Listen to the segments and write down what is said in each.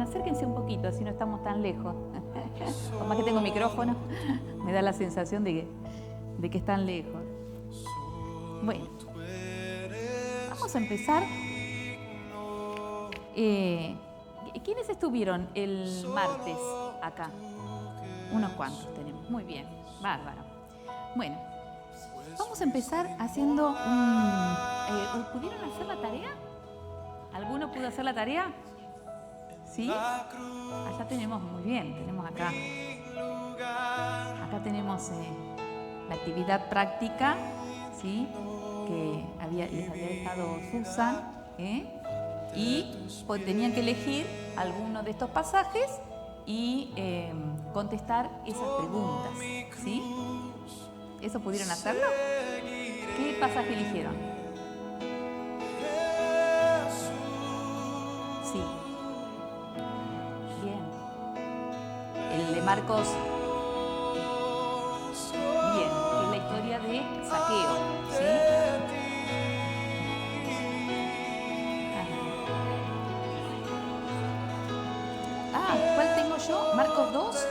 Acérquense un poquito, así no estamos tan lejos. Por más que tengo micrófono, me da la sensación de que están lejos. Bueno, vamos a empezar. ¿Quiénes estuvieron el martes acá? Unos cuantos tenemos. Muy bien, bárbaro. Bueno, vamos a empezar haciendo un... ¿Pudieron hacer la tarea? ¿Alguno pudo hacer la tarea? ¿Sí? Allá tenemos, muy bien, tenemos acá. Acá tenemos la actividad práctica, ¿sí? Que les había dejado Susan, y pues, tenían que elegir alguno de estos pasajes y contestar esas preguntas, ¿sí? ¿Eso pudieron hacerlo? ¿Qué pasaje eligieron? Sí. Bien. El de Marcos. Bien, que es la historia de Zaqueo, ¿sí? ¿Cuál tengo yo? ¿Marcos 2?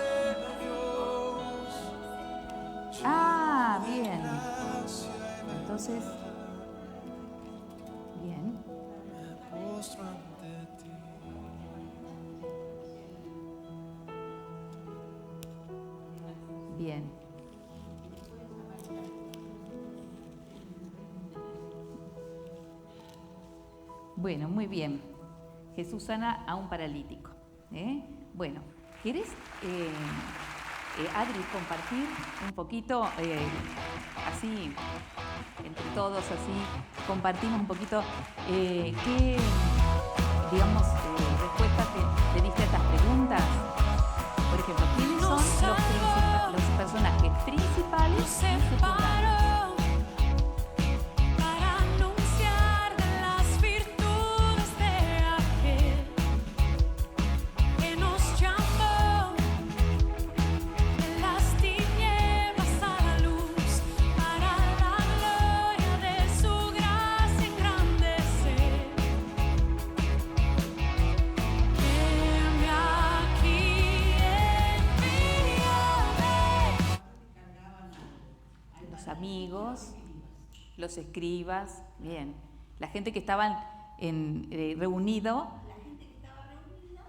Bien. Entonces, bien. Bien. Bueno, muy bien. Jesús sana a un paralítico. Bueno, ¿quieres, Adri, compartir un poquito, así, entre todos, así, compartimos un poquito qué, digamos, respuestas te diste a estas preguntas? Por ejemplo, ¿quiénes son los personajes principales y secundarios? Amigos, los escribas, bien. La gente que estaban reunido. La gente que estaba reunida.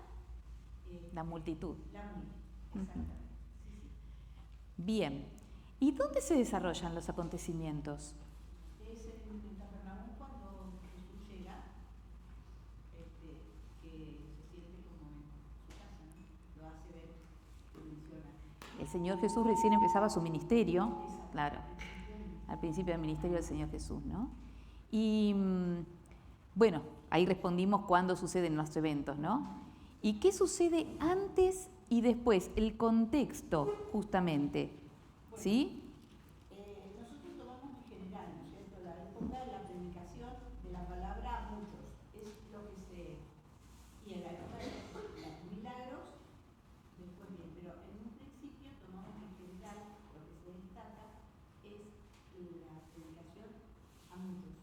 La multitud. La multitud, exactamente. Sí. Bien. ¿Y dónde se desarrollan los acontecimientos? Es en Capernaum cuando Jesús llega, que se siente como en su casa, ¿no? Lo hace ver, lo menciona. El Señor Jesús recién empezaba su ministerio, claro, al principio del ministerio del Señor Jesús, ¿no? Y bueno, ahí respondimos cuándo suceden los eventos, ¿no? ¿Y qué sucede antes y después? El contexto, justamente, ¿sí? Nosotros tomamos en general, ¿no es cierto?, la época de la predicación de la palabra a muchos, es lo que se... Y en la época de los milagros, después bien, pero en un principio tomamos en general, lo que se destaca es la predicación a muchos.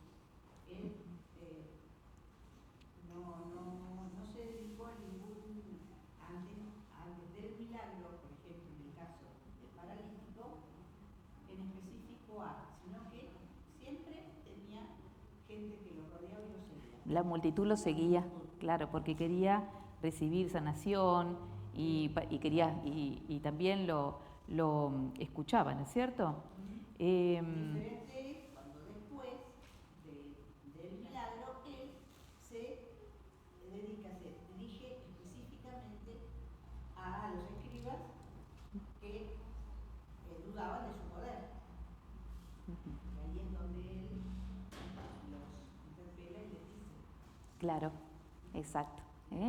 No se dedicó a ningún, antes del milagro, por ejemplo, en el caso del paralítico, La multitud lo seguía, claro, porque quería recibir sanación y también lo escuchaba, ¿no es cierto? Diferente es cuando después del milagro él se dirige específicamente a los escribas que dudaban de su poder. Y ahí es donde él los interpela y les dice. Claro, exacto.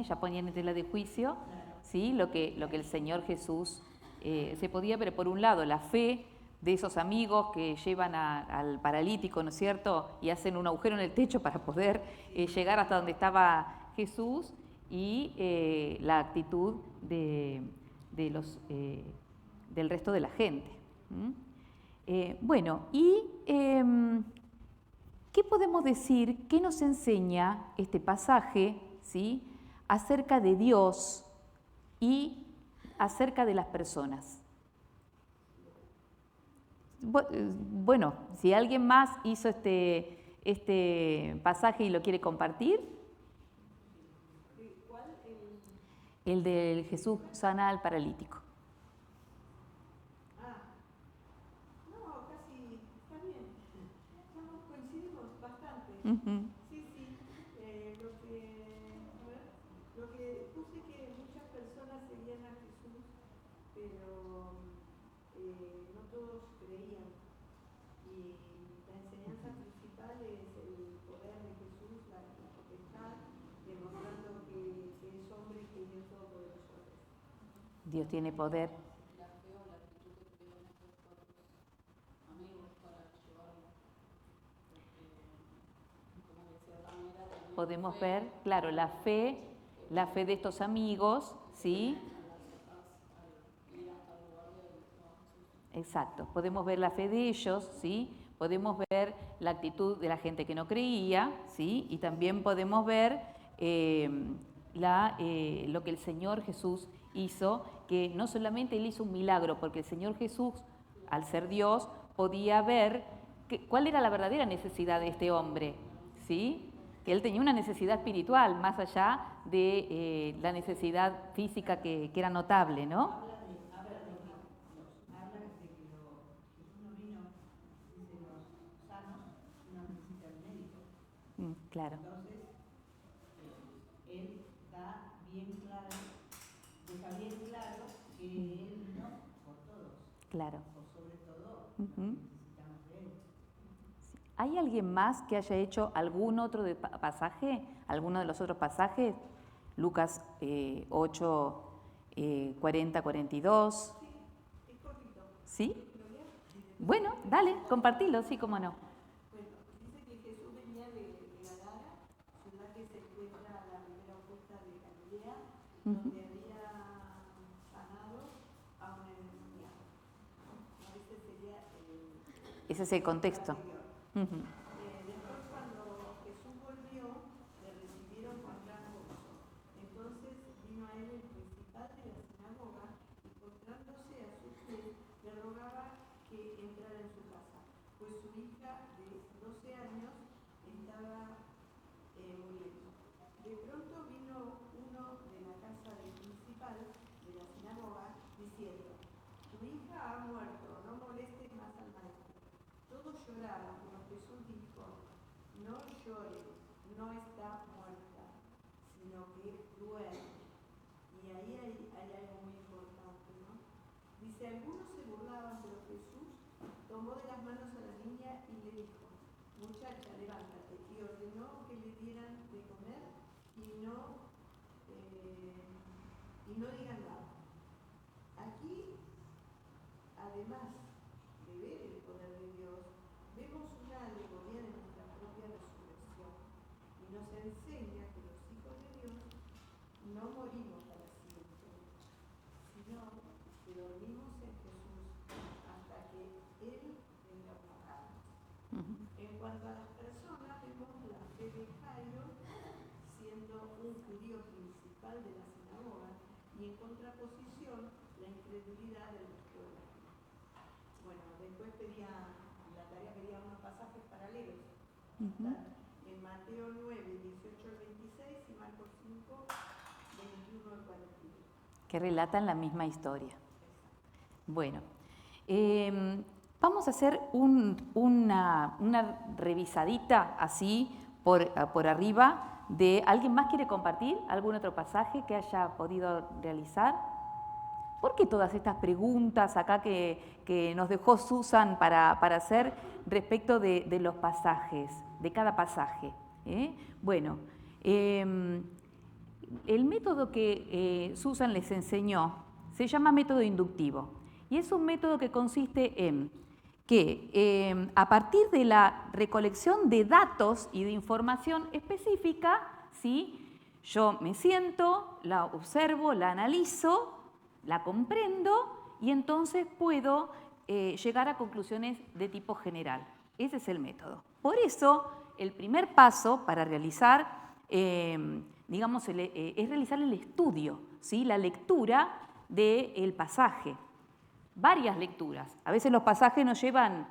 Ya ponían en tela de juicio, Claro. ¿sí? lo que el Señor Jesús se podía ver, por un lado, la fe de esos amigos que llevan al paralítico, ¿no es cierto?, y hacen un agujero en el techo para poder llegar hasta donde estaba Jesús, y la actitud del resto de la gente. Bueno, y ¿qué podemos decir? ¿Qué nos enseña este pasaje, ¿sí?, acerca de Dios y acerca de las personas? Bueno, si alguien más hizo este pasaje y lo quiere compartir. ¿Cuál? El del Jesús sana al paralítico. No, casi está bien. Coincidimos bastante. Uh-huh. Sí. Lo que puse que muchas personas seguían a Jesús, pero no todos creían. Y la enseñanza principal es el poder de Jesús, la potestad, demostrando que es hombre y que Dios todopoderoso. Dios tiene poder. La fe o la actitud que tuvieron estos cuatro amigos para llevarlo. Como de cierta manera podemos ver, claro, la fe de estos amigos, ¿sí? Exacto, podemos ver la fe de ellos, ¿sí? Podemos ver la actitud de la gente que no creía, ¿sí? Y también podemos ver lo que el Señor Jesús hizo, que no solamente Él hizo un milagro, porque el Señor Jesús, al ser Dios, podía ver cuál era la verdadera necesidad de este hombre, ¿sí? Que Él tenía una necesidad espiritual, más allá de la necesidad física que era notable, ¿no? Claro. Entonces, él da bien claro, deja bien claro que él vino por todos. Claro. Por sobre todo, necesitamos de él. ¿Hay alguien más que haya hecho algún otro pasaje, alguno de los otros pasajes? Lucas 8, 40, 42. Sí, es cortito. ¿Sí? Bueno, dale, compartilo, sí, cómo no. Donde había sanado a un endemoniado. Ese es el contexto. Después, cuando Jesús volvió, le recibieron con gran gozo. Entonces vino a él el principal de la sinagoga y, postrándose a sus pies, le rogaba que entrara en su casa, pues su hija de 12 años estaba muriendo. De pronto vino uno de la casa del principal de la sinagoga diciendo: tu hija ha muerto, no molestes más al maestro. Todos lloraban, pero Jesús dijo: no lloren, no está muerta, sino que duerme. Y ahí hay algo muy importante, ¿no? Dice: algunos se burlaban, pero Jesús tomó de las manos a la niña y le dijo: muchacha, levántate, y ordenó que le dieran de comer y no digan nada. Aquí, además de ver el poder de Dios, vemos una alegoría de nuestra propia resurrección y nos enseña que los hijos de Dios no morimos para siempre, sino que dormimos en Jesús hasta que Él venga a buscarnos. En cuanto a las personas, vemos la fe de Jairo, siendo un judío principal de la sinagoga, y en contraposición la incredulidad del resto de la gente. Bueno, después la tarea pedía unos pasajes paralelos. En Mateo 9, 18 que relatan la misma historia. Bueno, vamos a hacer una revisadita así por arriba de... ¿Alguien más quiere compartir algún otro pasaje que haya podido realizar? ¿Por qué todas estas preguntas acá que nos dejó Susan para hacer respecto de los pasajes, de cada pasaje? Bueno, el método que Susan les enseñó se llama método inductivo y es un método que consiste en que a partir de la recolección de datos y de información específica, ¿sí? Yo me siento, la observo, la analizo, la comprendo y entonces puedo llegar a conclusiones de tipo general. Ese es el método. Por eso, el primer paso para realizar, digamos, es realizar el estudio, ¿sí? La lectura del pasaje. Varias lecturas. A veces los pasajes nos llevan...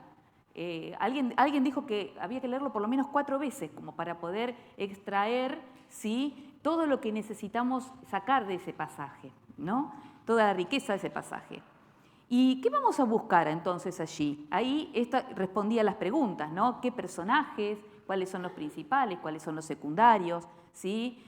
alguien dijo que había que leerlo por lo menos 4 veces como para poder extraer, ¿sí?, todo lo que necesitamos sacar de ese pasaje, ¿no? Toda la riqueza de ese pasaje. ¿Y qué vamos a buscar entonces allí? Ahí respondía a las preguntas, ¿no? ¿Qué personajes? ¿Cuáles son los principales? ¿Cuáles son los secundarios? ¿Sí?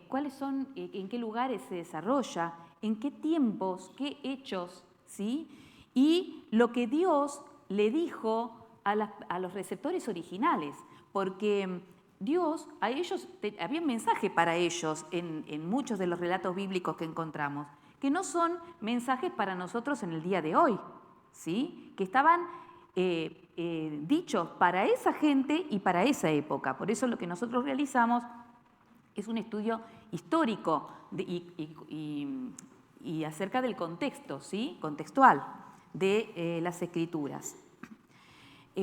¿Cuáles son, en qué lugares se desarrolla? ¿En qué tiempos? ¿Qué hechos? ¿Sí? Y lo que Dios le dijo a los receptores originales, porque Dios, a ellos, había un mensaje para ellos en muchos de los relatos bíblicos que encontramos, que no son mensajes para nosotros en el día de hoy, ¿sí? Que estaban dichos para esa gente y para esa época. Por eso lo que nosotros realizamos es un estudio histórico y acerca del contexto, ¿sí? Contextual de las Escrituras.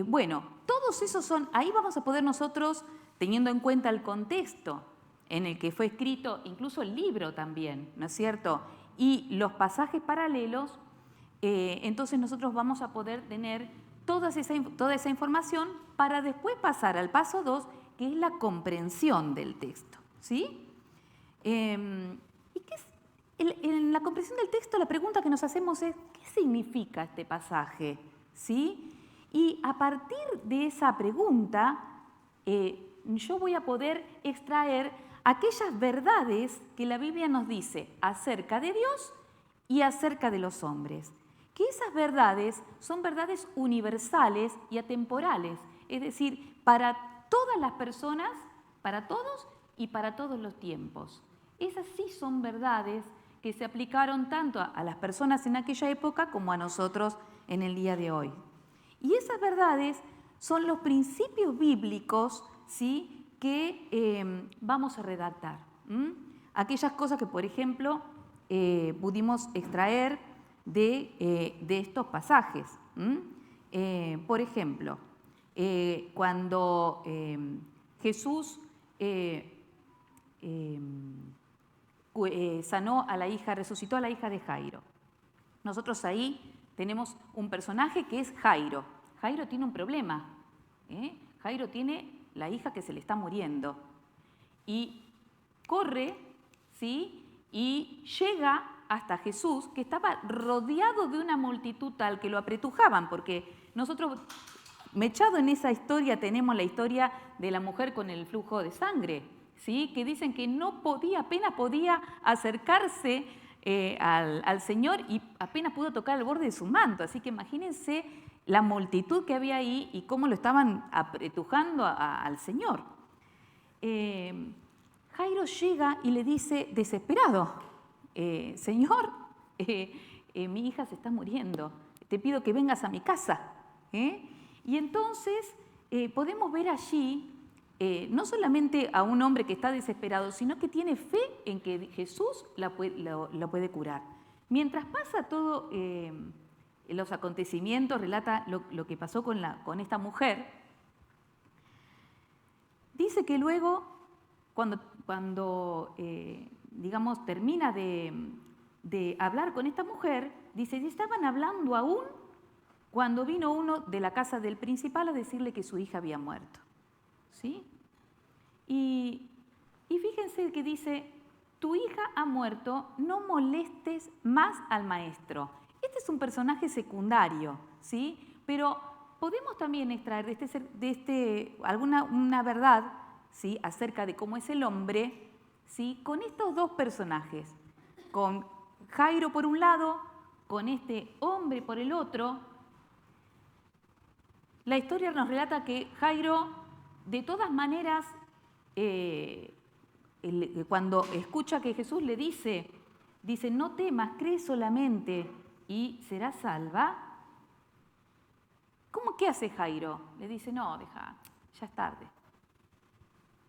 Bueno, todos esos son, ahí vamos a poder nosotros, teniendo en cuenta el contexto en el que fue escrito, incluso el libro también, ¿no es cierto?, y los pasajes paralelos, entonces nosotros vamos a poder tener toda esa información para después pasar al paso 2, que es la comprensión del texto, ¿sí? ¿Y qué es? En la comprensión del texto, la pregunta que nos hacemos es, ¿qué significa este pasaje? ¿Sí? Y a partir de esa pregunta, yo voy a poder extraer aquellas verdades que la Biblia nos dice acerca de Dios y acerca de los hombres. Que esas verdades son verdades universales y atemporales, es decir, para todas las personas, para todos y para todos los tiempos. Esas sí son verdades que se aplicaron tanto a las personas en aquella época como a nosotros en el día de hoy. Y esas verdades son los principios bíblicos, ¿sí?, que vamos a redactar. Aquellas cosas que, por ejemplo, pudimos extraer de estos pasajes. Por ejemplo, cuando Jesús sanó a la hija, resucitó a la hija de Jairo. Nosotros ahí tenemos un personaje que es Jairo. Jairo tiene un problema. Jairo tiene la hija que se le está muriendo. Y corre, ¿sí?, y llega hasta Jesús, que estaba rodeado de una multitud tal que lo apretujaban, porque nosotros, mechado en esa historia, tenemos la historia de la mujer con el flujo de sangre, ¿sí?, que dicen que no podía, apenas podía acercarse al Señor y apenas pudo tocar el borde de su manto. Así que imagínense la multitud que había ahí y cómo lo estaban apretujando al Señor. Jairo llega y le dice desesperado, Señor, mi hija se está muriendo, te pido que vengas a mi casa. Y entonces podemos ver allí no solamente a un hombre que está desesperado, sino que tiene fe en que Jesús lo puede curar. Mientras pasa todo los acontecimientos, relata lo que pasó con esta mujer, dice que luego, cuando digamos, termina de hablar con esta mujer, dice, y estaban hablando aún cuando vino uno de la casa del principal a decirle que su hija había muerto. ¿Sí? Y fíjense que dice, tu hija ha muerto, no molestes más al maestro. Este es un personaje secundario, ¿sí? Pero podemos también extraer una verdad, ¿sí?, acerca de cómo es el hombre, ¿sí?, con estos dos personajes, con Jairo por un lado, con este hombre por el otro. La historia nos relata que Jairo, de todas maneras, cuando escucha que Jesús le dice, no temas, cree solamente y serás salva. ¿Qué hace Jairo? Le dice, no, deja, ya es tarde,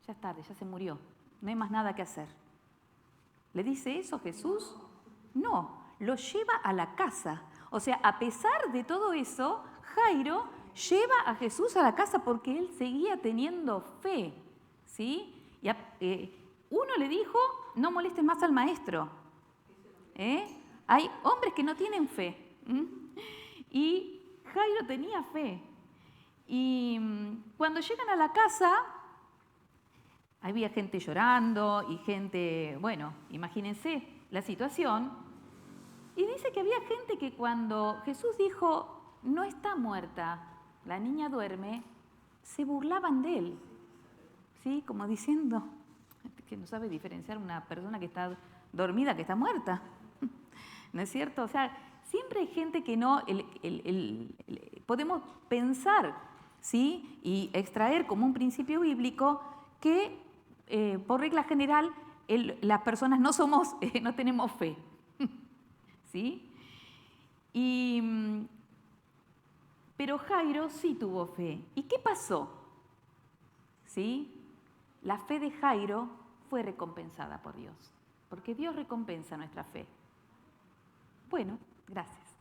ya se murió, no hay más nada que hacer. ¿Le dice eso Jesús? No, lo lleva a la casa. O sea, a pesar de todo eso, Jairo lleva a Jesús a la casa porque él seguía teniendo fe, ¿sí? Y uno le dijo, no molestes más al maestro. Hay hombres que no tienen fe. Y Jairo tenía fe. Y cuando llegan a la casa, había gente llorando y gente, bueno, imagínense la situación. Y dice que había gente que cuando Jesús dijo, no está muerta, la niña duerme, se burlaban de él. ¿Sí? Como diciendo que no sabe diferenciar una persona que está dormida que está muerta. ¿No es cierto? O sea, siempre hay gente que no... podemos pensar, ¿sí?, y extraer como un principio bíblico que, por regla general, las personas no tenemos fe. ¿Sí? Pero Jairo sí tuvo fe. ¿Y qué pasó? ¿Sí? La fe de Jairo fue recompensada por Dios, porque Dios recompensa nuestra fe. Bueno, gracias.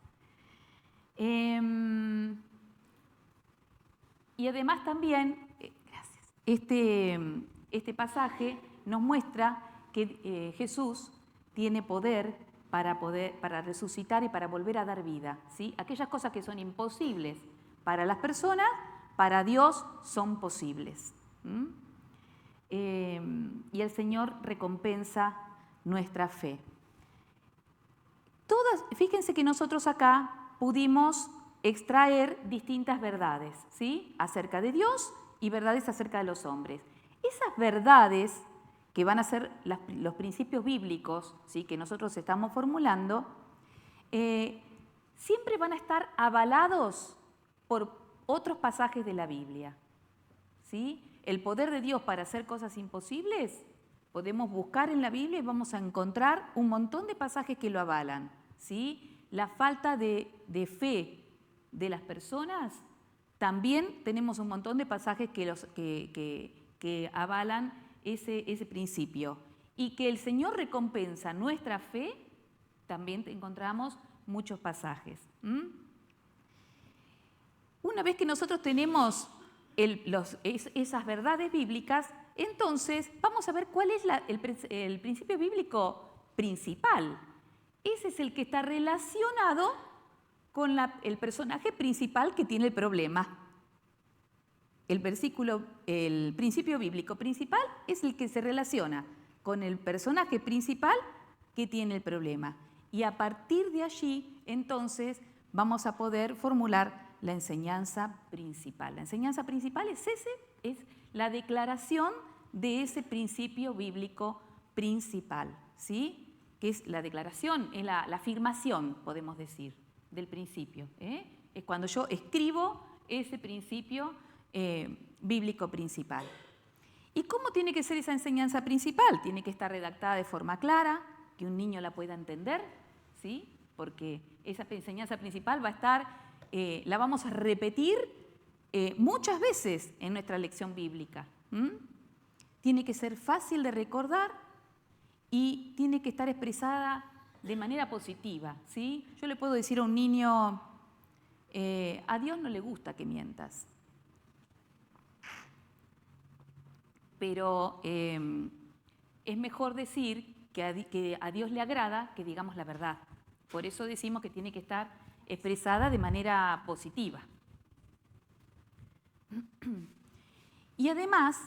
Y además también, gracias, este pasaje nos muestra que Jesús tiene poder para resucitar y para volver a dar vida, ¿sí? Aquellas cosas que son imposibles para las personas, para Dios son posibles. Y el Señor recompensa nuestra fe. Fíjense que nosotros acá pudimos extraer distintas verdades, ¿sí?, acerca de Dios y verdades acerca de los hombres. Esas verdades que van a ser los principios bíblicos, ¿sí?, que nosotros estamos formulando, siempre van a estar avalados por otros pasajes de la Biblia, ¿sí? El poder de Dios para hacer cosas imposibles, podemos buscar en la Biblia y vamos a encontrar un montón de pasajes que lo avalan, ¿sí? La falta de fe de las personas, también tenemos un montón de pasajes que avalan ese principio. Y que el Señor recompensa nuestra fe, también encontramos muchos pasajes. Una vez que nosotros tenemos esas verdades bíblicas, entonces vamos a ver cuál es el principio bíblico principal. Ese es el que está relacionado con el personaje principal que tiene el problema. El principio bíblico principal es el que se relaciona con el personaje principal que tiene el problema. Y a partir de allí, entonces, vamos a poder formular la enseñanza principal. La enseñanza principal es la declaración de ese principio bíblico principal, ¿sí? Que es la declaración, es la afirmación, podemos decir, del principio. Es cuando yo escribo ese principio bíblico principal. ¿Y cómo tiene que ser esa enseñanza principal? Tiene que estar redactada de forma clara, que un niño la pueda entender, ¿sí? Porque esa enseñanza principal va a estar... la vamos a repetir muchas veces en nuestra lección bíblica. Tiene que ser fácil de recordar y tiene que estar expresada de manera positiva, ¿sí? Yo le puedo decir a un niño, a Dios no le gusta que mientas, pero es mejor decir que a Dios le agrada que digamos la verdad. Por eso decimos que tiene que estar expresada de manera positiva. Y además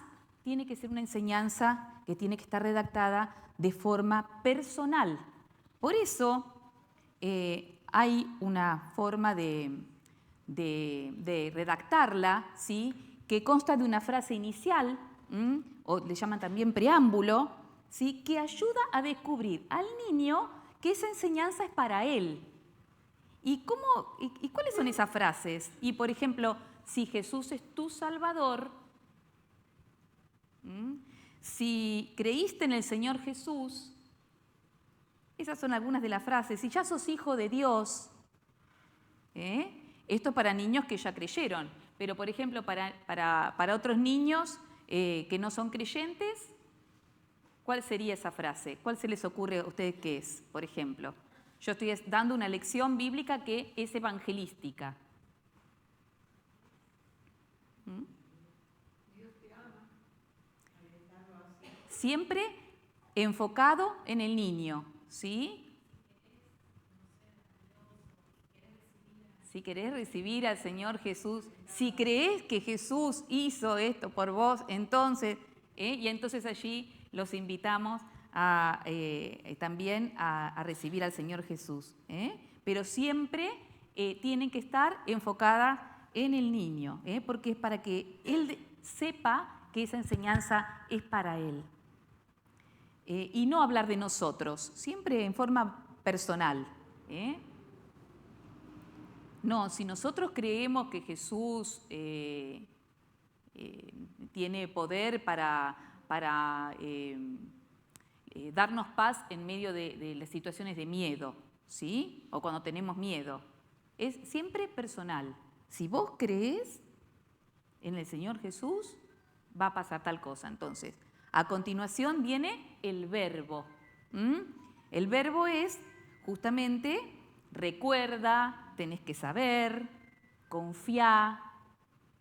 tiene que ser una enseñanza que tiene que estar redactada de forma personal. Por eso hay una forma de redactarla, ¿sí?, que consta de una frase inicial, o le llaman también preámbulo, ¿sí?, que ayuda a descubrir al niño que esa enseñanza es para él. ¿Y cuáles son esas frases? Y, por ejemplo, si Jesús es tu Salvador, si creíste en el Señor Jesús, esas son algunas de las frases. Si ya sos hijo de Dios, esto es para niños que ya creyeron, pero, por ejemplo, para otros niños que no son creyentes, ¿cuál sería esa frase? ¿Cuál se les ocurre a ustedes que es, por ejemplo? Yo estoy dando una lección bíblica que es evangelística. Dios te ama. Siempre enfocado en el niño, ¿sí? Si querés recibir al Señor Jesús, si crees que Jesús hizo esto por vos, entonces, y entonces allí los invitamos también a recibir al Señor Jesús. Pero siempre tienen que estar enfocadas en el niño, porque es para que él sepa que esa enseñanza es para él. Y no hablar de nosotros, siempre en forma personal. No, si nosotros creemos que Jesús tiene poder para darnos paz en medio de las situaciones de miedo, ¿sí? O cuando tenemos miedo. Es siempre personal. Si vos crees en el Señor Jesús, va a pasar tal cosa. Entonces, a continuación viene el verbo. El verbo es justamente recuerda, tenés que saber, confía.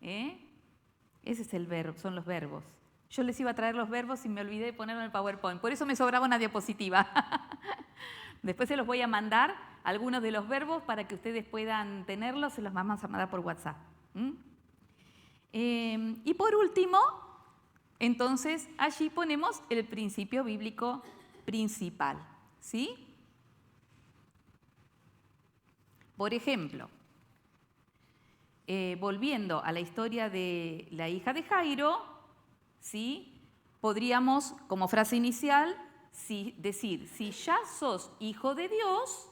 Ese es el verbo, son los verbos. Yo les iba a traer los verbos y me olvidé de ponerlo en el PowerPoint. Por eso me sobraba una diapositiva. Después se los voy a mandar, algunos de los verbos, para que ustedes puedan tenerlos. Se los vamos a mandar por WhatsApp. Y por último, entonces, allí ponemos el principio bíblico principal. ¿Sí? Por ejemplo, volviendo a la historia de la hija de Jairo, ¿sí?, podríamos, como frase inicial, decir, si ya sos hijo de Dios,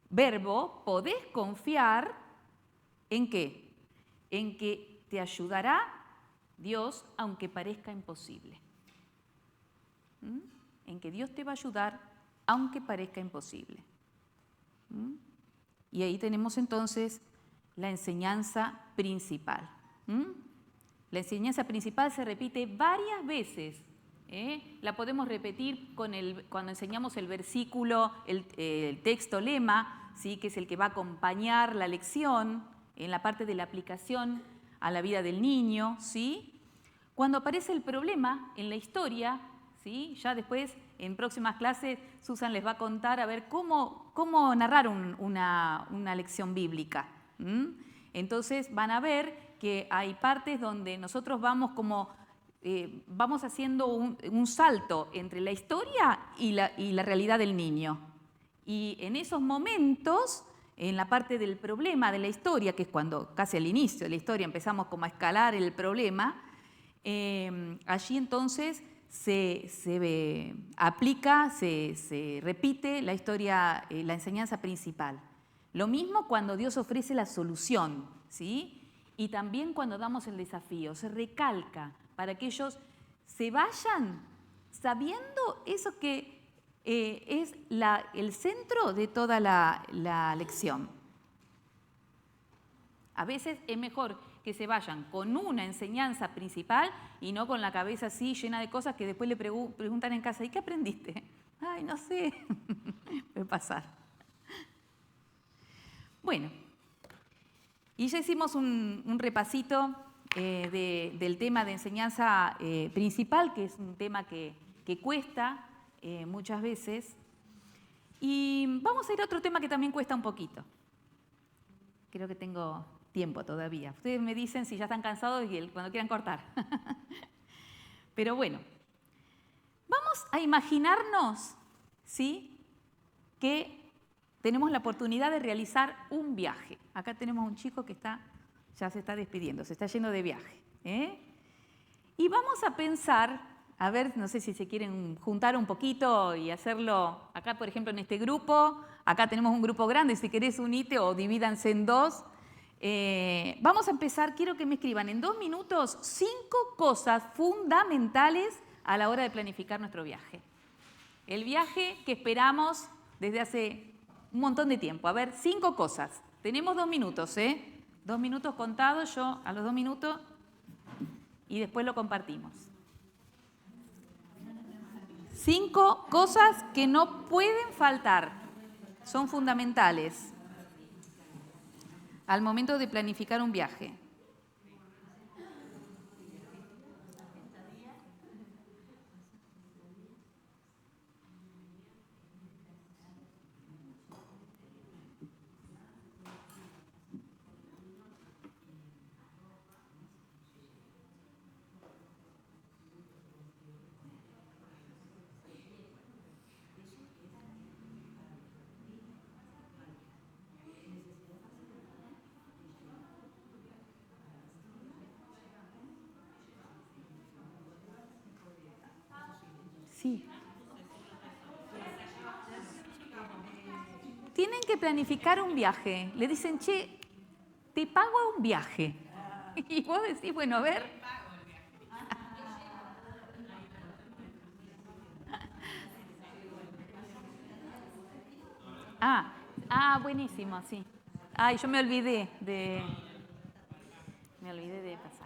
verbo, podés confiar ¿en qué? En que te ayudará Dios aunque parezca imposible. En que Dios te va a ayudar aunque parezca imposible. Y ahí tenemos entonces la enseñanza principal. La enseñanza principal se repite varias veces. La podemos repetir cuando enseñamos el versículo, el texto lema, ¿sí?, que es el que va a acompañar la lección en la parte de la aplicación a la vida del niño, ¿sí? Cuando aparece el problema en la historia, ¿sí?, ya después en próximas clases Susan les va a contar a ver cómo narrar una lección bíblica. Entonces van a ver que hay partes donde nosotros vamos vamos haciendo un salto entre la historia y la realidad del niño. Y en esos momentos, en la parte del problema de la historia, que es cuando casi al inicio de la historia empezamos como a escalar el problema, allí entonces se aplica, se repite la historia, la enseñanza principal. Lo mismo cuando Dios ofrece la solución, ¿sí? Y también cuando damos el desafío, se recalca para que ellos se vayan sabiendo eso que es el centro de toda la lección. A veces es mejor que se vayan con una enseñanza principal y no con la cabeza así llena de cosas que después le preguntan en casa, ¿y qué aprendiste? Ay, no sé, puede pasar. Bueno, y ya hicimos un repasito del tema de enseñanza principal, que es un tema que cuesta muchas veces. Y vamos a ir a otro tema que también cuesta un poquito. Creo que tengo tiempo todavía. Ustedes me dicen si ya están cansados y cuando quieran cortar. Pero bueno, vamos vamos a imaginarnos, ¿sí?, que tenemos la oportunidad de realizar un viaje. Acá tenemos un chico que ya se está despidiendo, se está yendo de viaje. Y vamos a pensar, a ver, no sé si se quieren juntar un poquito y hacerlo acá, por ejemplo, en este grupo. Acá tenemos un grupo grande, si querés unite o divídanse en dos. Vamos a empezar, quiero que me escriban en 2 minutos 5 cosas fundamentales a la hora de planificar nuestro viaje. El viaje que esperamos desde hace un montón de tiempo. A ver, 5 cosas. Tenemos 2 minutos, 2 minutos contados, yo a los 2 minutos y después lo compartimos. 5 cosas que no pueden faltar, son fundamentales al momento de planificar un viaje. Sí. Tienen que planificar un viaje. Le dicen, che, te pago un viaje. Y vos decís, bueno, a ver. Buenísimo, sí. Ay, yo me olvidé de pasar.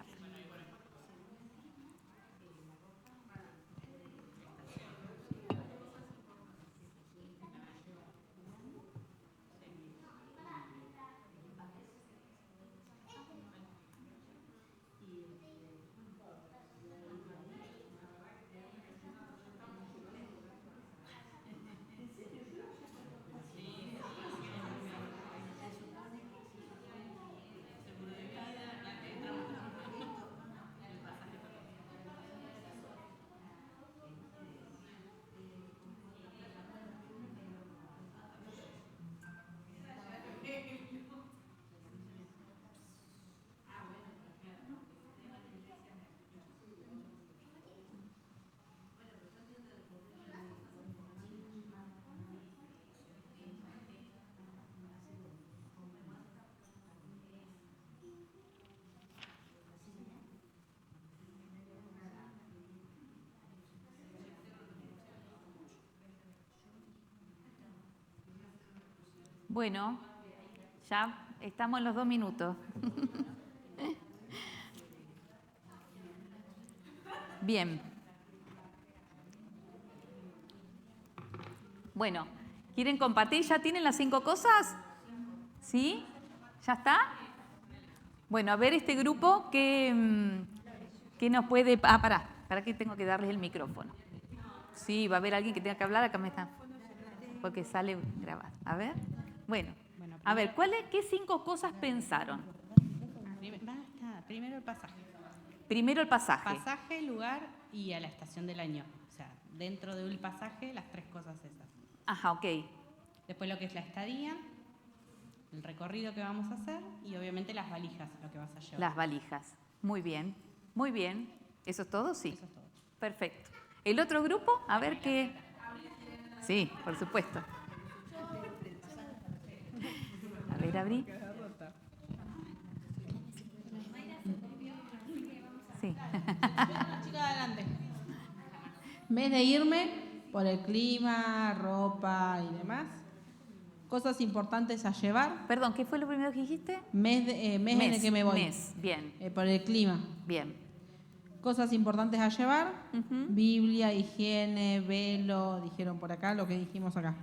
Bueno, ya estamos en los 2 minutos. Bien. Bueno, ¿quieren compartir? ¿Ya tienen las 5 cosas? ¿Sí? ¿Ya está? Bueno, a ver este grupo que nos puede... ¿para qué tengo que darles el micrófono? Sí, va a haber alguien que tenga que hablar, acá me está... Porque sale grabado. A ver... Bueno, a ver, ¿qué 5 cosas pensaron? Primero el pasaje. Primero el pasaje. Pasaje, lugar y a la estación del año. O sea, dentro del pasaje, las 3 cosas esas. Ajá, ok. Después lo que es la estadía, el recorrido que vamos a hacer y obviamente las valijas, lo que vas a llevar. Las valijas. Muy bien, muy bien. ¿Eso es todo? Sí. Eso es todo. Perfecto. ¿El otro grupo? A ver qué... Sí, por supuesto. A ver, abrí. Sí. Chica, adelante. En vez de irme por el clima, ropa y demás, cosas importantes a llevar. Perdón, ¿qué fue lo primero que dijiste? Mes en el que me voy. Mes, bien. Por el clima. Bien. Cosas importantes a llevar. Biblia, higiene, velo, dijeron por acá, lo que dijimos acá.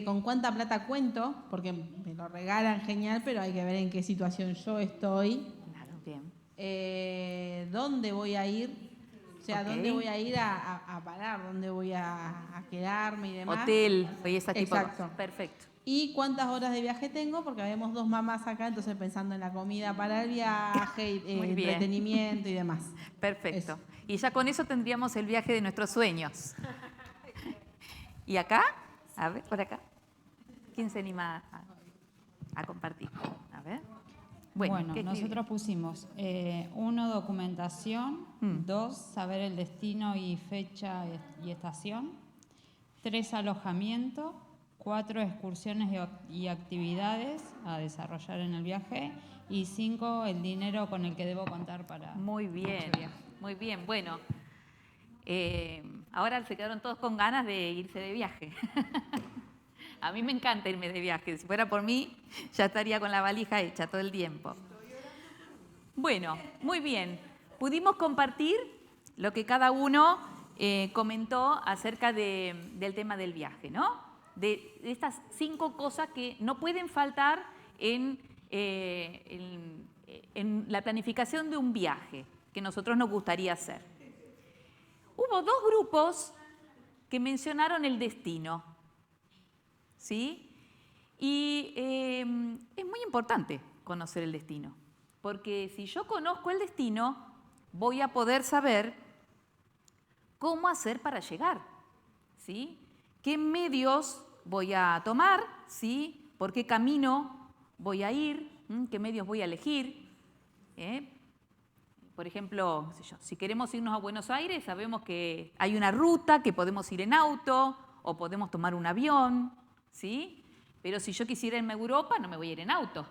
¿Con cuánta plata cuento? Porque me lo regalan, genial, pero hay que ver en qué situación yo estoy. Claro, bien. ¿Dónde voy a ir? O sea, Okay. ¿dónde voy a ir a parar? ¿Dónde voy a quedarme y demás? Hotel, y esa tipo de Exacto. cosas. Perfecto. y cuántas horas de viaje tengo, porque habemos 2 mamás acá, entonces pensando en la comida para el viaje, Muy bien. entretenimiento y demás. Perfecto. Eso. Y ya con eso tendríamos el viaje de nuestros sueños. ¿Y acá? A ver, por acá. ¿Quién se anima a compartir? A ver. Bueno, ¿qué escribí? nosotros pusimos 1, documentación, 2, saber el destino y fecha y estación, 3, alojamiento, 4, excursiones y actividades a desarrollar en el viaje y 5, el dinero con el que debo contar para Muy bien, dicho viaje. muy bien. Bueno, ahora se quedaron todos con ganas de irse de viaje. A mí me encanta irme de viaje. Si fuera por mí, ya estaría con la valija hecha todo el tiempo. Bueno, muy bien. Pudimos compartir lo que cada uno comentó acerca del tema del viaje, ¿no? De estas 5 cosas que no pueden faltar en la planificación de un viaje que nosotros nos gustaría hacer. Hubo 2 grupos que mencionaron el destino, ¿sí? Y es muy importante conocer el destino, porque si yo conozco el destino, voy a poder saber cómo hacer para llegar, ¿sí? ¿Qué medios voy a tomar? ¿Sí? ¿Por qué camino voy a ir? ¿Qué medios voy a elegir? Por ejemplo, no sé yo, si queremos irnos a Buenos Aires, sabemos que hay una ruta, que podemos ir en auto o podemos tomar un avión, ¿sí? Pero si yo quisiera irme a Europa, no me voy a ir en auto.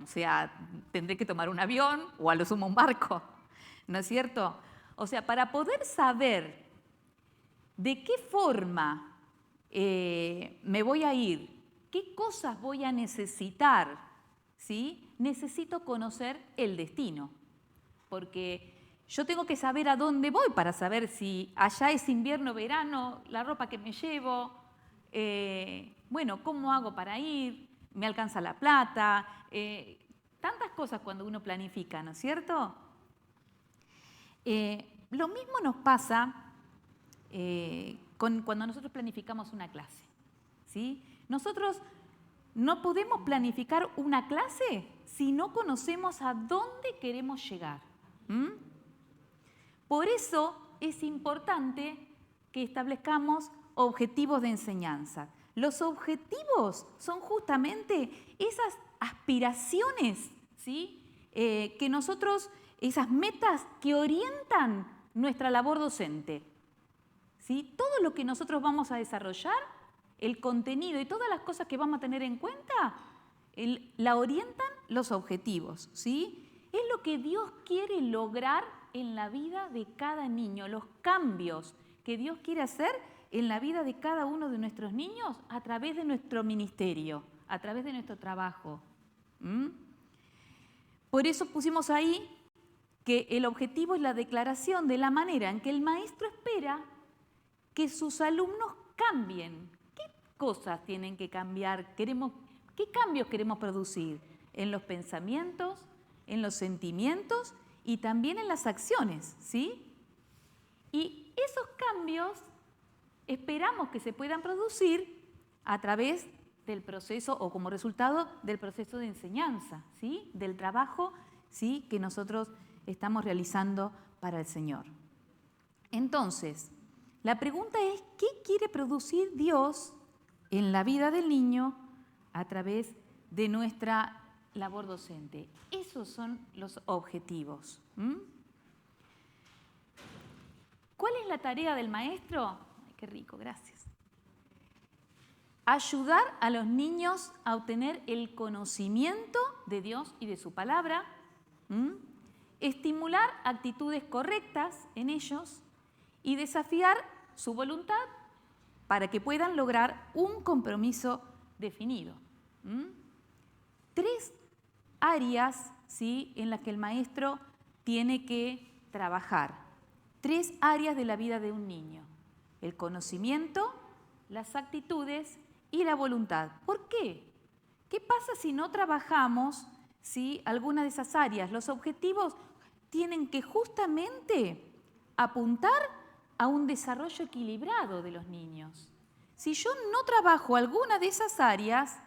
O sea, tendré que tomar un avión o a lo sumo un barco, ¿no es cierto? O sea, para poder saber de qué forma me voy a ir, qué cosas voy a necesitar, ¿sí? Necesito conocer el destino, porque yo tengo que saber a dónde voy para saber si allá es invierno, verano, la ropa que me llevo, bueno, ¿cómo hago para ir? ¿Me alcanza la plata? Tantas cosas cuando uno planifica, ¿no es cierto? Lo mismo nos pasa cuando nosotros planificamos una clase, ¿sí? Nosotros no podemos planificar una clase si no conocemos a dónde queremos llegar. Por eso es importante que establezcamos objetivos de enseñanza. Los objetivos son justamente esas aspiraciones, ¿sí? Que nosotros, esas metas que orientan nuestra labor docente, ¿sí? Todo lo que nosotros vamos a desarrollar, el contenido y todas las cosas que vamos a tener en cuenta, la orientan los objetivos, ¿sí? Es lo que Dios quiere lograr en la vida de cada niño, los cambios que Dios quiere hacer en la vida de cada uno de nuestros niños a través de nuestro ministerio, a través de nuestro trabajo. Por eso pusimos ahí que el objetivo es la declaración de la manera en que el maestro espera que sus alumnos cambien. ¿Qué cosas tienen que cambiar? ¿Qué cambios queremos producir? En los pensamientos, en los sentimientos y también en las acciones, ¿sí? Y esos cambios esperamos que se puedan producir a través del proceso o como resultado del proceso de enseñanza, ¿sí? Del trabajo, ¿sí? Que nosotros estamos realizando para el Señor. Entonces, la pregunta es, ¿qué quiere producir Dios en la vida del niño a través de nuestra labor docente? Esos son los objetivos. ¿Cuál es la tarea del maestro? Ay, qué rico, gracias. Ayudar a los niños a obtener el conocimiento de Dios y de su palabra, estimular actitudes correctas en ellos y desafiar su voluntad para que puedan lograr un compromiso definido. 3 áreas, ¿sí?, en las que el maestro tiene que trabajar. 3 áreas de la vida de un niño: el conocimiento, las actitudes y la voluntad. ¿Por qué? ¿Qué pasa si no trabajamos, ¿sí?, alguna de esas áreas? Los objetivos tienen que justamente apuntar a un desarrollo equilibrado de los niños. Si yo no trabajo alguna de esas áreas,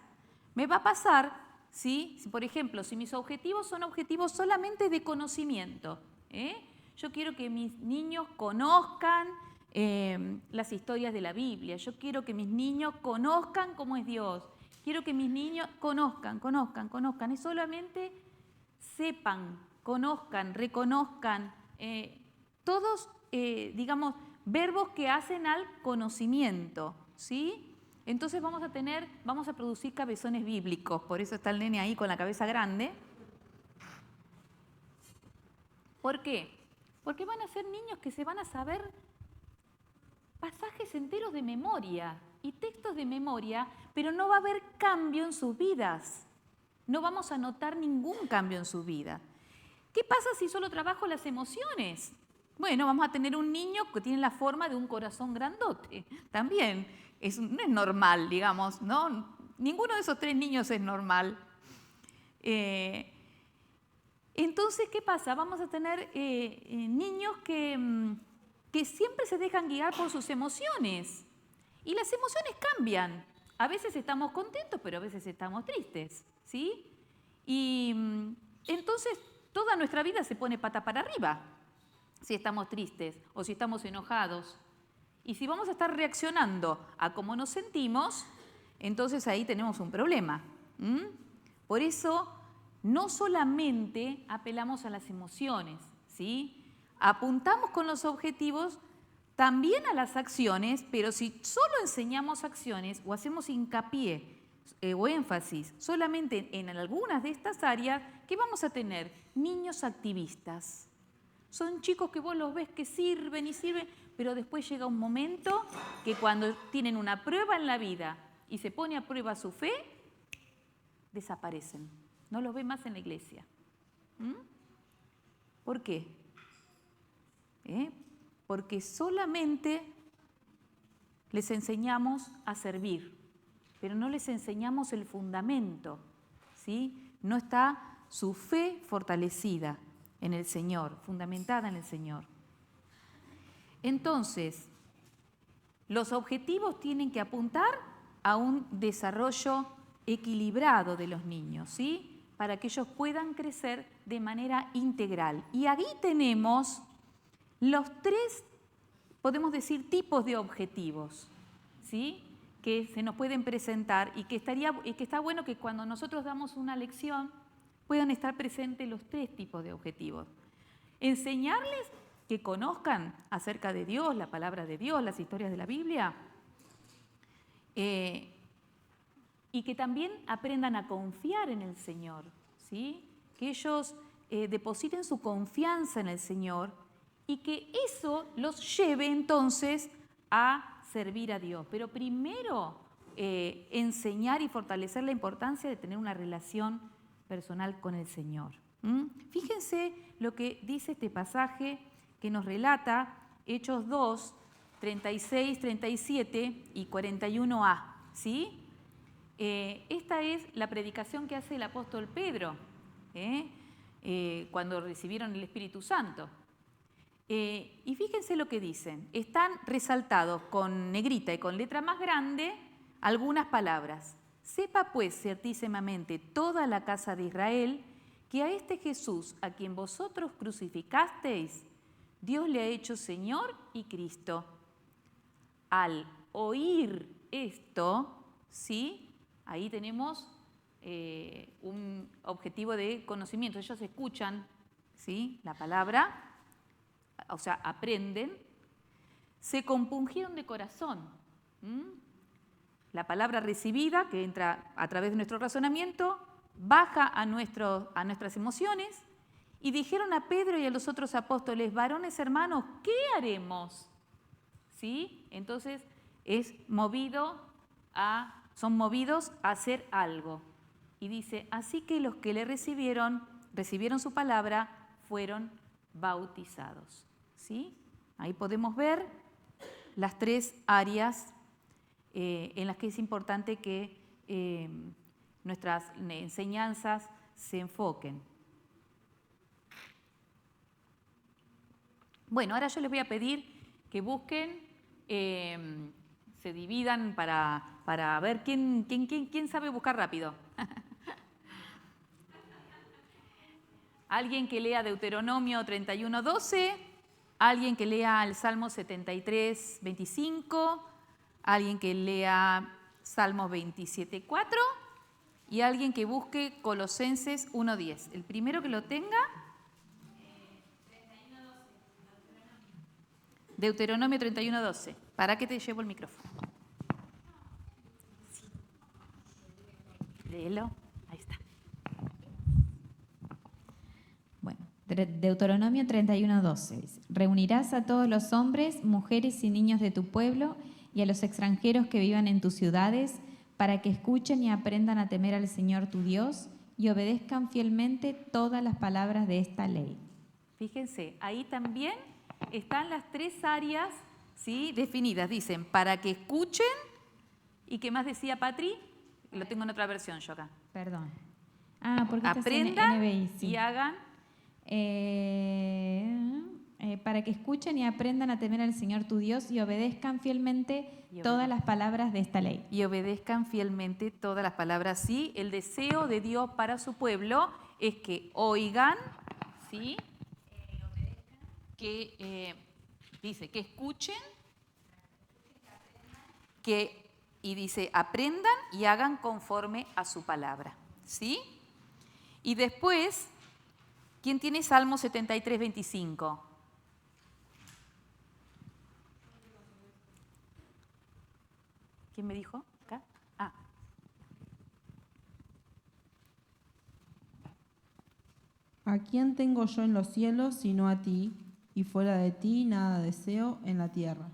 me va a pasar, ¿sí? Si, por ejemplo, si mis objetivos son objetivos solamente de conocimiento, yo quiero que mis niños conozcan las historias de la Biblia, yo quiero que mis niños conozcan cómo es Dios, quiero que mis niños conozcan, y solamente sepan, conozcan, reconozcan, todos, digamos, verbos que hacen al conocimiento, ¿sí? Entonces vamos a producir cabezones bíblicos, por eso está el nene ahí con la cabeza grande. ¿Por qué? Porque van a ser niños que se van a saber pasajes enteros de memoria y textos de memoria, pero no va a haber cambio en sus vidas. No vamos a notar ningún cambio en su vida. ¿Qué pasa si solo trabajo las emociones? Bueno, vamos a tener un niño que tiene la forma de un corazón grandote. También no es normal, digamos, ¿no? Ninguno de esos 3 niños es normal. Entonces, ¿qué pasa? Vamos a tener niños que siempre se dejan guiar por sus emociones. Y las emociones cambian. A veces estamos contentos, pero a veces estamos tristes, ¿sí? Y entonces toda nuestra vida se pone pata para arriba si estamos tristes o si estamos enojados. Y si vamos a estar reaccionando a cómo nos sentimos, entonces ahí tenemos un problema. Por eso no solamente apelamos a las emociones, ¿sí? Apuntamos con los objetivos también a las acciones, pero si solo enseñamos acciones o hacemos hincapié o énfasis solamente en algunas de estas áreas, ¿qué vamos a tener? Niños activistas. Son chicos que vos los ves que sirven y sirven, pero después llega un momento que cuando tienen una prueba en la vida y se pone a prueba su fe, desaparecen. No los ve más en la iglesia. ¿Por qué? Porque solamente les enseñamos a servir, pero no les enseñamos el fundamento, ¿sí? No está su fe fortalecida en el Señor, fundamentada en el Señor. Entonces, los objetivos tienen que apuntar a un desarrollo equilibrado de los niños, ¿sí? Para que ellos puedan crecer de manera integral. Y aquí tenemos los 3, podemos decir, tipos de objetivos, ¿sí? Que se nos pueden presentar y que está bueno que cuando nosotros damos una lección puedan estar presentes los 3 tipos de objetivos. Enseñarles que conozcan acerca de Dios, la palabra de Dios, las historias de la Biblia, y que también aprendan a confiar en el Señor, ¿sí? Que ellos depositen su confianza en el Señor y que eso los lleve entonces a servir a Dios. Pero primero enseñar y fortalecer la importancia de tener una relación personal con el Señor. Fíjense lo que dice este pasaje que nos relata Hechos 2, 36, 37 y 41a, ¿sí? Esta es la predicación que hace el apóstol Pedro cuando recibieron el Espíritu Santo. Y fíjense lo que dicen. Están resaltados con negrita y con letra más grande algunas palabras. Sepa pues certísimamente toda la casa de Israel que a este Jesús, a quien vosotros crucificasteis, Dios le ha hecho Señor y Cristo. Al oír esto, ¿sí? Ahí tenemos un objetivo de conocimiento. Ellos escuchan, ¿sí? La palabra, o sea, aprenden, se compungieron de corazón. La palabra recibida, que entra a través de nuestro razonamiento, baja a nuestras emociones, y dijeron a Pedro y a los otros apóstoles: varones hermanos, ¿qué haremos? ¿Sí? Entonces son movidos a hacer algo. Y dice: así que los que le recibieron su palabra, fueron bautizados. ¿Sí? Ahí podemos ver las 3 áreas en las que es importante que nuestras enseñanzas se enfoquen. Bueno, ahora yo les voy a pedir que busquen se dividan para ver quién sabe buscar rápido. Alguien que lea Deuteronomio 31:12, alguien que lea el Salmo 73:25, alguien que lea Salmo 27:4 y alguien que busque Colosenses 1:10. El primero que lo tenga. Deuteronomio 31:12. ¿Para qué te llevo el micrófono? Sí. Léelo. Ahí está. Bueno, Deuteronomio 31:12 dice: reunirás a todos los hombres, mujeres y niños de tu pueblo y a los extranjeros que vivan en tus ciudades para que escuchen y aprendan a temer al Señor tu Dios y obedezcan fielmente todas las palabras de esta ley. Fíjense, ahí también están las tres áreas, ¿sí?, definidas. Dicen, para que escuchen, ¿y qué más decía Patri? Lo tengo en otra versión yo acá. Perdón. Porque aprendan NBI, sí. y hagan. Para que escuchen y aprendan a temer al Señor tu Dios y obedezcan fielmente todas las palabras de esta ley. Y obedezcan fielmente todas las palabras. Sí, el deseo de Dios para su pueblo es que oigan, ¿sí?, que dice que escuchen, y dice aprendan y hagan conforme a su palabra, ¿sí? Y después, ¿quién tiene Salmo 73:25? ¿Quién me dijo? ¿Acá? ¿A quién tengo yo en los cielos sino a ti? Y fuera de ti nada deseo en la tierra.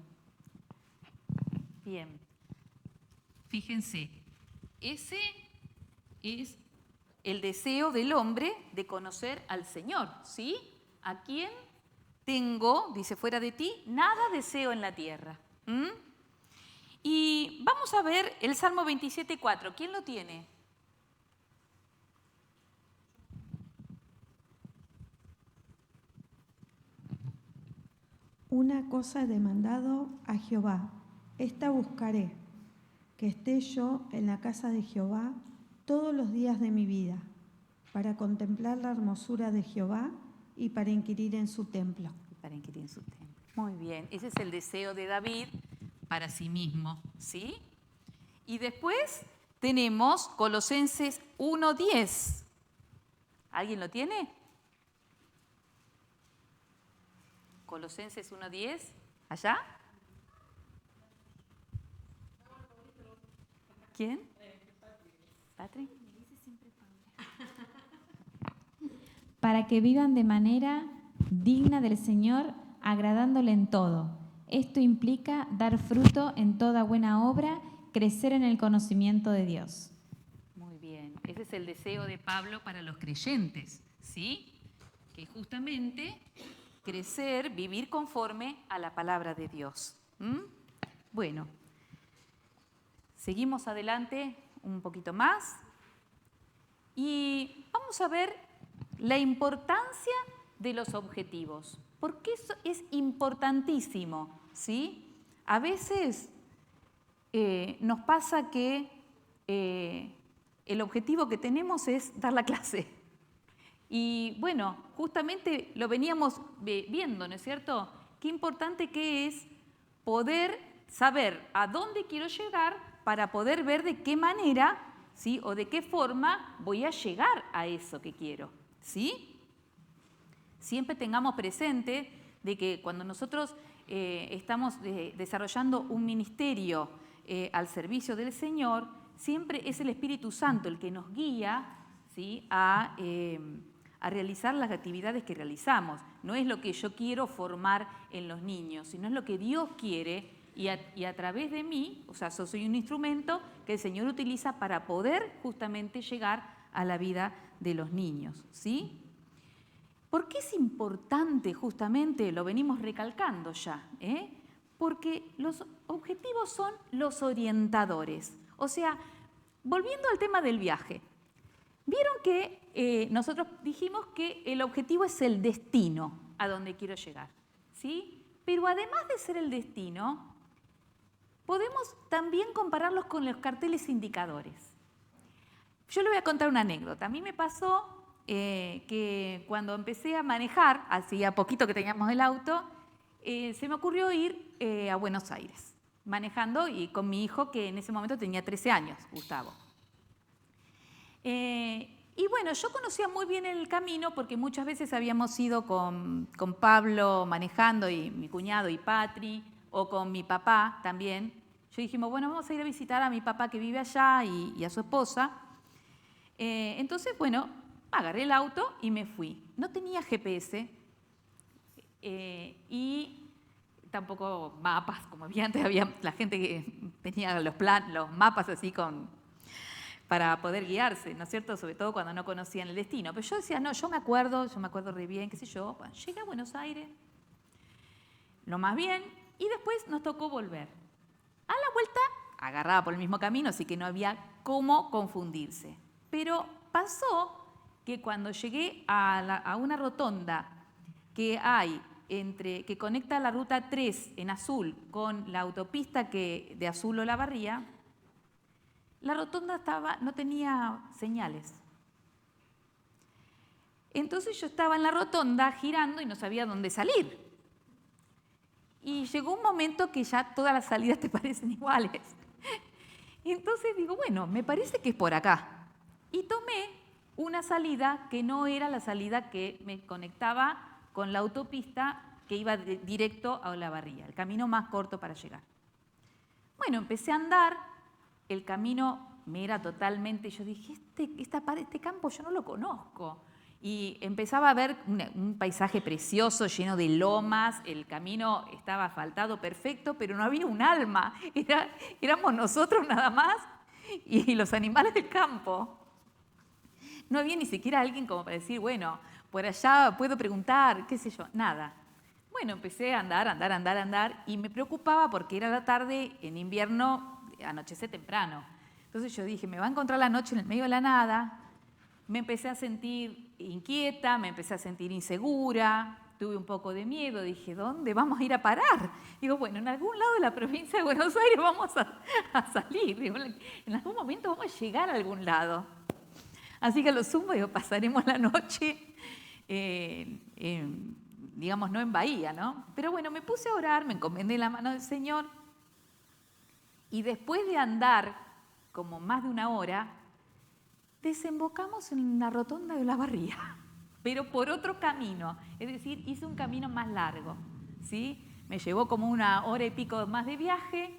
Bien. Fíjense, ese es el deseo del hombre de conocer al Señor, ¿sí? ¿A quién tengo, dice, fuera de ti, nada deseo en la tierra? Y vamos a ver el Salmo 27:4. ¿Quién lo tiene? Una cosa he demandado a Jehová, esta buscaré, que esté yo en la casa de Jehová todos los días de mi vida, para contemplar la hermosura de Jehová y para inquirir en su templo. Muy bien, ese es el deseo de David para sí mismo, ¿sí? Y después tenemos Colosenses 1:10. ¿Alguien lo tiene? Colosenses 1:10, ¿allá? ¿Quién? ¿Patri? Para que vivan de manera digna del Señor, agradándole en todo. Esto implica dar fruto en toda buena obra, crecer en el conocimiento de Dios. Muy bien, ese es el deseo de Pablo para los creyentes, ¿sí? Que justamente crecer, vivir conforme a la palabra de Dios. Bueno, seguimos adelante un poquito más y vamos a ver la importancia de los objetivos. ¿Por qué eso es importantísimo? ¿Sí? A veces nos pasa que el objetivo que tenemos es dar la clase. Y bueno, justamente lo veníamos viendo, ¿no es cierto? Qué importante que es poder saber a dónde quiero llegar para poder ver de qué manera, ¿sí?, o de qué forma voy a llegar a eso que quiero, ¿sí? Siempre tengamos presente de que cuando nosotros estamos desarrollando un ministerio al servicio del Señor, siempre es el Espíritu Santo el que nos guía, ¿sí?, a realizar las actividades que realizamos. No es lo que yo quiero formar en los niños, sino es lo que Dios quiere y a través de mí, o sea, yo soy un instrumento que el Señor utiliza para poder justamente llegar a la vida de los niños, ¿sí? ¿Por qué es importante justamente? Lo venimos recalcando ya, porque los objetivos son los orientadores. O sea, volviendo al tema del viaje, vieron que nosotros dijimos que el objetivo es el destino a donde quiero llegar, ¿sí? Pero además de ser el destino, podemos también compararlos con los carteles indicadores. Yo le voy a contar una anécdota. A mí me pasó que cuando empecé a manejar, hacía poquito que teníamos el auto, se me ocurrió ir a Buenos Aires, manejando y con mi hijo, que en ese momento tenía 13 años, Gustavo. Y bueno, yo conocía muy bien el camino porque muchas veces habíamos ido con Pablo manejando, y mi cuñado y Patri, o con mi papá también. Yo dijimos, bueno, vamos a ir a visitar a mi papá que vive allá y a su esposa. Entonces, bueno, agarré el auto y me fui. No tenía GPS y tampoco mapas, como había antes, había la gente que tenía los mapas así para poder guiarse, ¿no es cierto? Sobre todo cuando no conocían el destino. Pero yo decía, no, yo me acuerdo re bien, qué sé yo. Bueno, llegué a Buenos Aires, lo más bien, y después nos tocó volver. A la vuelta, agarraba por el mismo camino, así que no había cómo confundirse. Pero pasó que cuando llegué a una rotonda que hay que conecta la ruta 3 en azul con la autopista de Azul Olavarría, la rotonda no tenía señales. Entonces yo estaba en la rotonda girando y no sabía dónde salir. Y llegó un momento que ya todas las salidas te parecen iguales. Y entonces digo, bueno, me parece que es por acá. Y tomé una salida que no era la salida que me conectaba con la autopista que iba directo a Olavarría, el camino más corto para llegar. Bueno, empecé a andar, el camino me era totalmente, yo dije, este campo yo no lo conozco. Y empezaba a ver un paisaje precioso, lleno de lomas, el camino estaba asfaltado perfecto, pero no había un alma, éramos nosotros nada más y los animales del campo. No había ni siquiera alguien como para decir, bueno, por allá puedo preguntar, qué sé yo, nada. Bueno, empecé a andar y me preocupaba porque era la tarde, en invierno anochece temprano. Entonces yo dije, me va a encontrar la noche en el medio de la nada. Me empecé a sentir inquieta, me empecé a sentir insegura, tuve un poco de miedo, dije, ¿dónde vamos a ir a parar? Digo, bueno, en algún lado de la provincia de Buenos Aires vamos a salir, digo, en algún momento vamos a llegar a algún lado. Así que a lo sumo, digo, pasaremos la noche, digamos, no en Bahía, ¿no? Pero bueno, me puse a orar, me encomendé la mano del Señor y después de andar como más de una hora, desembocamos en la rotonda de Olavarría, pero por otro camino, es decir, hice un camino más largo, ¿sí? Me llevó como 1 hora y pico más de viaje,